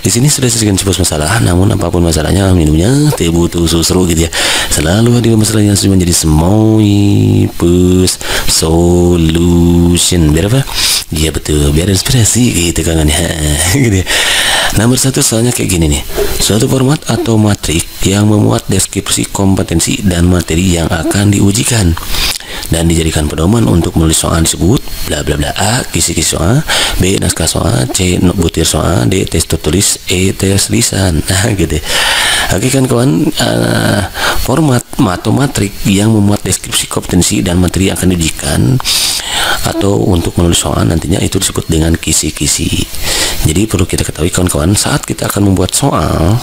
Di sini sudah disebutkan sebuah masalah, namun apapun masalahnya minumnya teh butuh susu gitu ya. Selalu hadir masalah yang sudah menjadi Smoipus Solution. Biar apa? Iya betul, biar inspirasi gitu kan ya. Gitu ya. Nomor satu soalnya kayak gini nih. Suatu format atau matrik yang memuat deskripsi kompetensi dan materi yang akan diujikan dan dijadikan pedoman untuk menulis soal disebut bla bla bla. A. Kisi-kisi soal, B. Naskah soal, C. Butir soal, D. Tes tulis, E. Tes lisan. Nah gitu. Oke kan kawan, format atau matrik yang memuat deskripsi kompetensi dan materi yang akan diujikan atau untuk menulis soal nantinya itu disebut dengan kisi-kisi. Jadi perlu kita ketahui kawan-kawan, saat kita akan membuat soal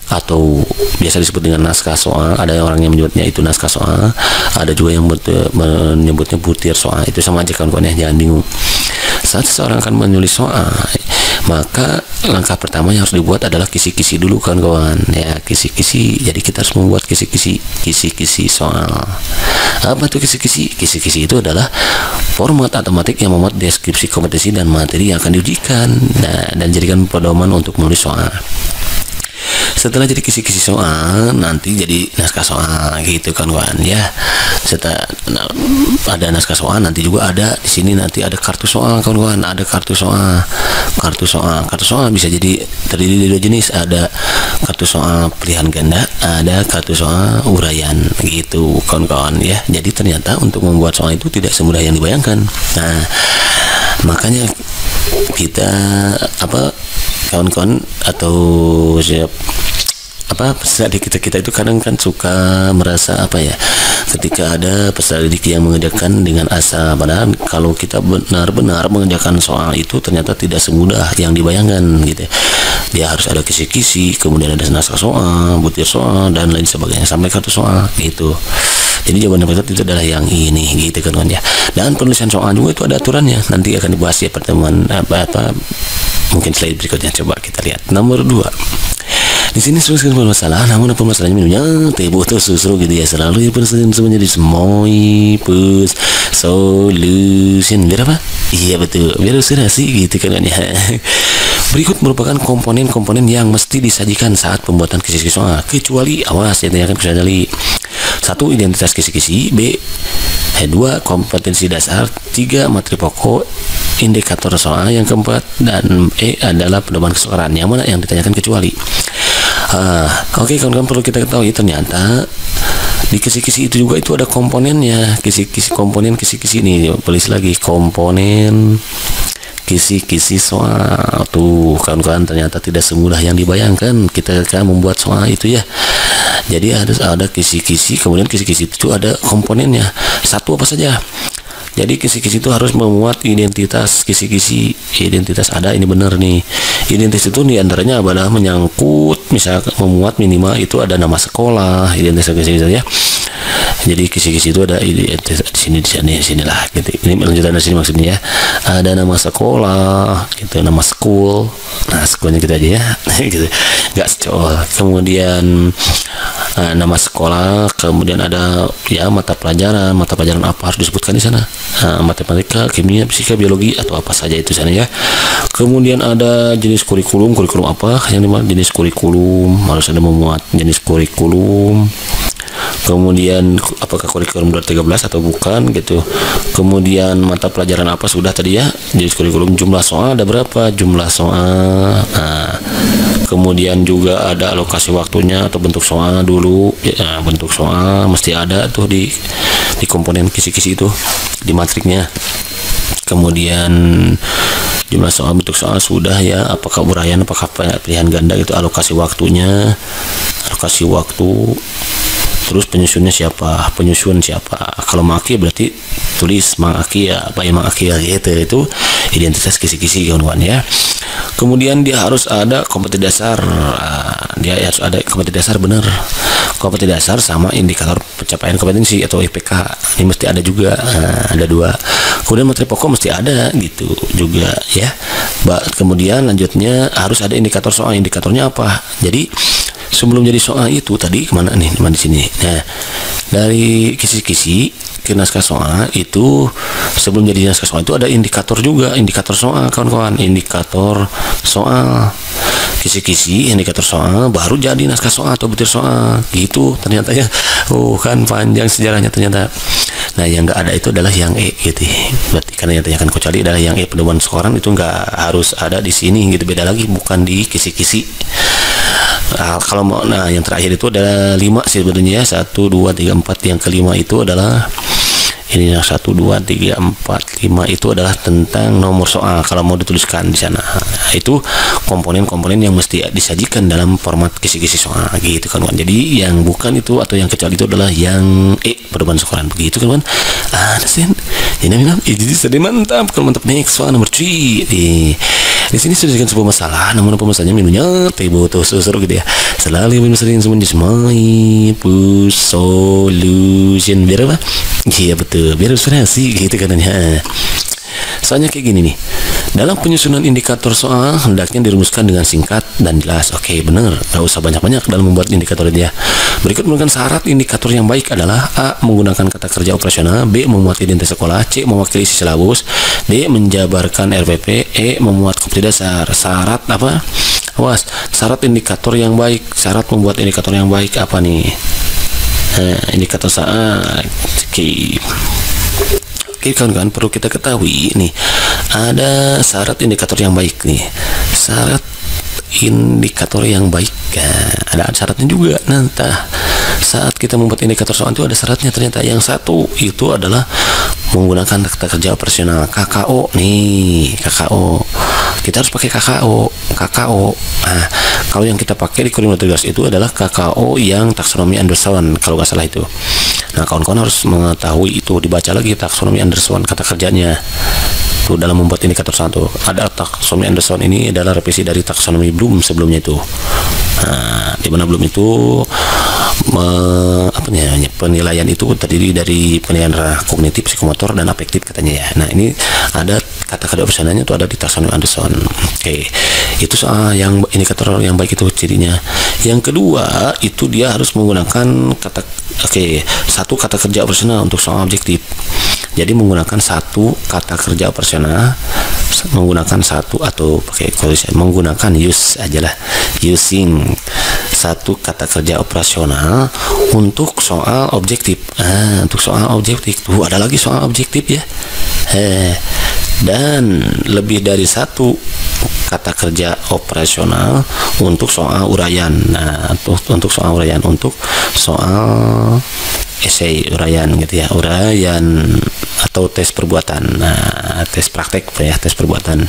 atau biasa disebut dengan naskah soal, ada orang yang menyebutnya itu naskah soal, ada juga yang menyebutnya butir soal. Itu sama aja kawan-kawan ya, jangan bingung. Saat seseorang akan menulis soal, maka langkah pertama yang harus dibuat adalah kisi-kisi dulu kawan-kawan ya, kisi-kisi. Jadi kita harus membuat kisi-kisi soal. Apa tuh kisi-kisi? Kisi-kisi itu adalah format atau matrik yang memuat deskripsi kompetensi dan materi yang akan diujikan dan jadikan pedoman untuk menulis soal. Setelah jadi kisi-kisi soal, nanti jadi naskah soal gitu kan kawan ya. Setelah ada naskah soal, nanti juga ada di sini nanti ada kartu soal kawan-kawan. Ada kartu soal. Kartu soal bisa jadi terdiri dari dua jenis. Ada kartu soal pilihan ganda, ada kartu soal uraian gitu kawan-kawan ya. Jadi ternyata untuk membuat soal itu tidak semudah yang dibayangkan. Nah, makanya kita kawan-kawan atau peserta didik kita itu kadang kan suka merasa ketika ada peserta didik yang mengerjakan dengan asa, padahal kalau kita benar-benar mengerjakan soal itu ternyata tidak semudah yang dibayangkan gitu. Dia harus ada kisi-kisi, kemudian ada naskah soal, butir soal dan lain sebagainya sampai kartu soal gitu. Jadi jawaban yang itu adalah yang ini gitu kan ya. Dan penulisan soal juga itu ada aturannya, nanti akan dibahas ya pertemuan mungkin slide berikutnya. Coba kita lihat nomor 2. Di sini sudah masalah, namun apa masalahnya minumnya teh butuh susu gitu ya. Selalu ya semuanya di Smoipus Solution. Biar apa? Iya betul, biar inspirasi gitu kan ya. Berikut merupakan komponen-komponen yang mesti disajikan saat pembuatan kisi-kisi soal, kecuali awas ya, tanyakan kecuali 1. Identitas kisi-kisi, B. 2. Kompetensi dasar, 3. Materi pokok, indikator soal, yang keempat dan E adalah pedoman kesukaran. Yang mana yang ditanyakan kecuali? Oke kawan-kawan, perlu kita ketahui ternyata di kisi-kisi itu juga itu ada komponennya. Komponen kisi-kisi ini tulis lagi, komponen kisi-kisi soal tuh kawan-kawan, ternyata tidak semudah yang dibayangkan kita akan membuat soal itu ya. Jadi harus ada kisi-kisi, kemudian kisi-kisi itu ada komponennya. Satu apa saja? Jadi kisi-kisi itu harus memuat identitas kisi-kisi. Identitas ada, ini benar nih. Identitas itu diantaranya adalah menyangkut, misalnya memuat minimal itu ada nama sekolah, identitas kisi-kisi ya. Jadi kisi-kisi itu ada di sini lah gitu. Ini lanjutan dari sini maksudnya ya. Ada nama sekolah, gitu, nama school. Nah, sekolahnya kita aja ya. Gitu. Enggak secol. Kemudian nama sekolah, kemudian ada ya mata pelajaran apa harus disebutkan di sana. Matematika, kimia, fisika, biologi atau apa saja itu sana ya. Kemudian ada jenis kurikulum apa yang dimana jenis kurikulum, harus ada memuat jenis kurikulum. Kemudian apakah kurikulum 2013 atau bukan gitu. Kemudian mata pelajaran apa sudah tadi ya, jenis kurikulum, jumlah soal ada berapa, jumlah soal. Kemudian juga ada alokasi waktunya atau bentuk soal dulu ya, bentuk soal mesti ada tuh di komponen kisi-kisi itu di matriknya. Kemudian jumlah soal, bentuk soal sudah ya, apakah uraian, apakah pilihan ganda gitu, alokasi waktunya, alokasi waktu. Terus penyusun siapa? Kalau Maki berarti tulis Maki ya, apa ya Maki ya gitu. Itu identitas kisi-kisi kawan-kawan ya. Kemudian dia harus ada kompetensi dasar. Dia harus ada kompetensi dasar benar. Kompetensi dasar sama indikator pencapaian kompetensi atau IPK. Ini mesti ada juga. Ada 2. Kemudian materi pokok mesti ada gitu juga ya. Kemudian lanjutnya harus ada indikator soal. Indikatornya apa? Jadi sebelum jadi soal itu tadi kemana nih? Di sini. Nah, dari kisi-kisi ke naskah soal itu, sebelum jadi naskah soal itu ada indikator juga, indikator soal kawan-kawan, indikator soal. kisi-kisi indikator soal, baru jadi naskah soal atau butir soal gitu ternyata ya. Kan panjang sejarahnya ternyata. Nah, yang nggak ada itu adalah yang E gitu. Berarti karena yang ditanyakan kecuali adalah yang E, pedoman skoran itu nggak harus ada di sini gitu, beda lagi, bukan di kisi-kisi. Kalau mau, nah yang terakhir itu ada 5 sih sebenarnya, 1, 2, 3, 4. Yang kelima itu adalah ini, yang 1, 2, 3, 4, 5 itu adalah tentang nomor soal kalau mau dituliskan di sana. Nah, itu komponen-komponen yang mesti disajikan dalam format kisi-kisi soal gitu kan. Jadi yang bukan itu atau yang kecuali itu adalah yang E, pedoman skoran begitu kan. Sen ini jadi sedih mantap kalau mantap. Next soal nomor 3 di sini sudah disediakan sebuah masalah, namun masalahnya minunya teh botol susu gitu ya. Selalu minum sering semuanya semai push solution biar apa? Iya betul, biar inspirasi gitu katanya. Soalnya kayak gini nih, dalam penyusunan indikator soal hendaknya dirumuskan dengan singkat dan jelas. Oke, bener, gak usah banyak-banyak dalam membuat indikator dia. Berikut merupakan syarat indikator yang baik adalah: A. Menggunakan kata kerja operasional, B. Memuat identitas sekolah, C. Mewakili isi silabus, D. Menjabarkan RPP, E. Memuat kopi dasar. Syarat apa? Awas, syarat indikator yang baik. Syarat membuat indikator yang baik apa nih? Indikator saat. Oke kawan-kawan, perlu kita ketahui nih, ada syarat indikator yang baik nih. Syarat indikator yang baik ada syaratnya juga. Nanti saat kita membuat indikator soal itu ada syaratnya ternyata. Yang satu itu adalah menggunakan kata kerja operasional, KKO nih, KKO. Kita harus pakai KKO. Nah, kalau yang kita pakai di kurikulum tugas itu adalah KKO yang taksonomi Anderson kalau nggak salah itu. Nah, kawan-kawan harus mengetahui itu, dibaca lagi taksonomi Anderson kata kerjanya itu dalam membuat indikator satu. Ada taksonomi Anderson ini adalah revisi dari taksonomi Bloom sebelumnya itu. Nah, di mana Bloom itu penilaian itu terdiri dari penilaian kognitif, psikomotor, dan afektif katanya ya. Nah, ini ada kata-kata operasionalnya itu ada di taksonomi Anderson. Oke, itu soal yang indikator yang baik itu cirinya. Yang kedua itu dia harus menggunakan satu kata kerja operasional untuk soal objektif. Jadi menggunakan satu kata kerja operasional, menggunakan satu atau menggunakan using satu kata kerja operasional untuk soal objektif. Untuk soal objektif tuh ada lagi soal objektif ya. Dan lebih dari satu kata kerja operasional untuk soal uraian. Nah, untuk soal uraian, untuk soal esai uraian gitu ya, uraian atau tes perbuatan. Nah, tes praktek ya, tes perbuatan.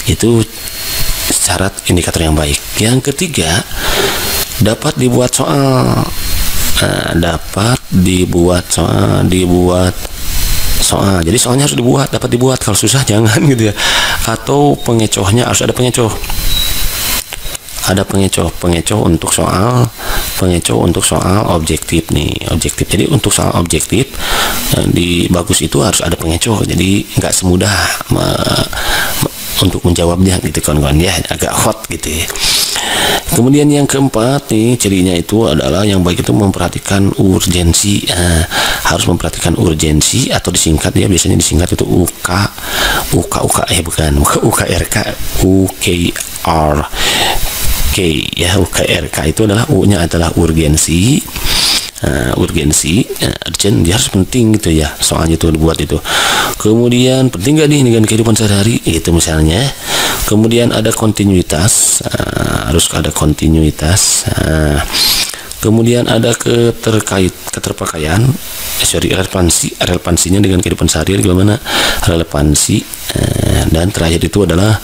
Itu syarat indikator yang baik. Yang ketiga, dapat dibuat soal. Dapat dibuat soal. Jadi soalnya harus dapat dibuat. Kalau susah jangan gitu ya. Atau pengecohnya harus ada pengecoh. Ada pengecoh untuk soal objektif nih, objektif. Jadi untuk soal objektif di bagus itu harus ada pengecoh. Jadi nggak semudah untuk menjawabnya gitu kawan-kawan ya, agak hot gitu ya. Kemudian yang keempat nih, cirinya itu adalah yang baik itu memperhatikan urgensi. Harus memperhatikan urgensi atau disingkat ya, biasanya disingkat itu UKRK ya. UKRK itu adalah U-nya adalah urgensi. Urgensi, urgent, dia harus penting gitu ya, soalnya itu dibuat itu. Kemudian penting gak nih dengan kehidupan sehari itu misalnya. Kemudian ada kontinuitas, harus ada kontinuitas. Kemudian ada keterpakaian, relevansinya dengan kehidupan sehari gimana, relevansi. Dan terakhir itu adalah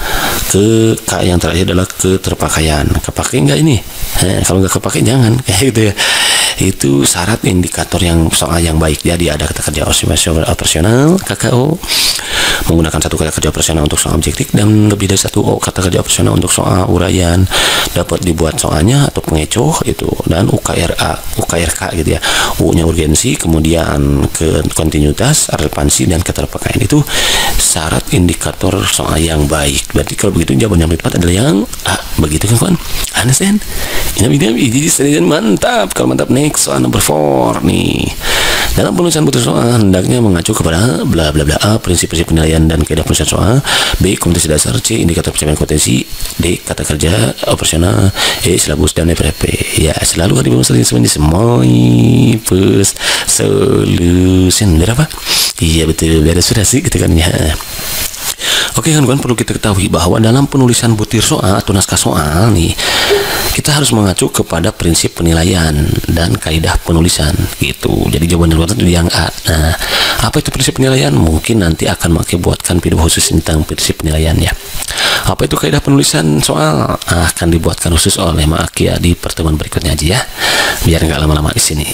yang terakhir adalah keterpakaian. Kepakai nggak ini? Kalau nggak kepakai jangan kayak gitu ya. Itu syarat indikator yang soal yang baik. Jadi ada kata kerja operasional KKO, menggunakan satu kata kerja operasional untuk soal objektif, dan lebih dari satu kata kerja operasional untuk soal uraian. Dapat dibuat soalnya atau pengecoh itu, dan UKRK gitu ya. U-nya urgensi, kemudian ke kontinuitas, relevansi, dan keterpakaian. Itu syarat indikator soal yang baik. Berarti kalau begitu jawaban yang tepat adalah yang A. Begitu kan kawan? Understand? Ini mantap. Kalau mantap, next soal number 4 nih. Dalam penulisan butir soal hendaknya mengacu kepada bla bla bla. A. Prinsip-prinsip penilaian dan kaidah penulisan soal. B. Kompetensi dasar. C. Indikator pencapaian kompetensi. D. Kata kerja operasional. E. Silabus dan FRP. Ya, selalu ada masalah semuanya semua pus solution. Berapa? Iya betul, biar sudah sih gitu kan ya. Oke kawan-kawan, perlu kita ketahui bahwa dalam penulisan butir soal atau naskah soal nih, kita harus mengacu kepada prinsip penilaian dan kaidah penulisan gitu. Jadi jawaban luar itu yang A. Nah, apa itu prinsip penilaian? Mungkin nanti akan buatkan video khusus tentang prinsip penilaian ya. Apa itu kaidah penulisan soal? Akan dibuatkan khusus oleh Mak Akia di pertemuan berikutnya aja ya. Biar nggak lama-lama di sini.